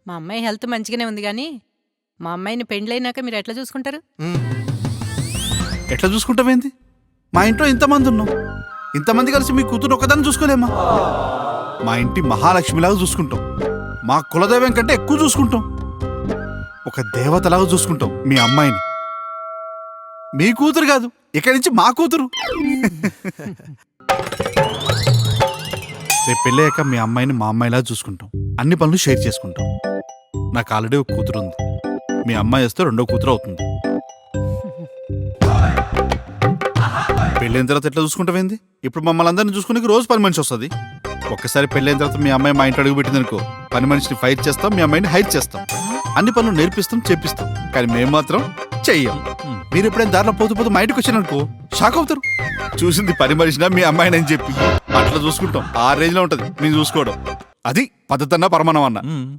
మా అమ్మాయి హెల్త్ మంచిగానే ఉంది కానీ మా అమ్మాయిని పెండ్లైనాక మీరు ఎట్లా చూసుకుంటారు? ఎట్లా చూసుకుంటామేంది? మా ఇంట్లో ఇంతమంది ఉన్నాం, ఇంతమంది కలిసి మీ కూతురు ఒకదాన్ని చూసుకోలేమా? మా ఇంటి మహాలక్ష్మిలాగా చూసుకుంటాం, మా కులదైవం కంటే ఎక్కువ చూసుకుంటాం, ఒక దేవతలాగా చూసుకుంటాం మీ అమ్మాయిని. మీ కూతురు కాదు, ఇక్కడి నుంచి మా కూతురు. రేపు పెళ్ళయ్యాక మీ అమ్మాయిని మా అమ్మాయిలా చూసుకుంటాం, అన్ని పనులు షేర్ చేసుకుంటాం. నాకు ఆల్రెడీ ఒక కూతురు ఉంది, మీ అమ్మాయి వస్తే రెండో కూతురు అవుతుంది. పెళ్ళైన తర్వాత ఎట్లా చూసుకుంటామేంది? ఇప్పుడు మమ్మల్ని అందరినీ చూసుకునే రోజు పని మనిషి వస్తుంది. ఒక్కసారి పెళ్ళైన తర్వాత మీ అమ్మాయి మా ఇంటి అడుగు పెట్టిందనుకో, పని మనిషిని ఫైట్ చేస్తాం, మీ అమ్మాయిని హైట్ చేస్తాం, అన్ని పనులు నేర్పిస్తాం, చెప్పిస్తాం. కానీ మేము మాత్రం చెయ్యం. మీరు ఎప్పుడైనా దారిలో పోతూ పోతూ మా ఇంటికి వచ్చారనుకో షాక్ అవుతారు. చూసింది పని మనిషినా మీ అమ్మాయిని అని చెప్పి అట్లా చూసుకుంటాం. ఆ రేంజ్ లో ఉంటది మేము చూసుకోవడం. అది పద్ధతి అన్నా పరమాణం అన్నా.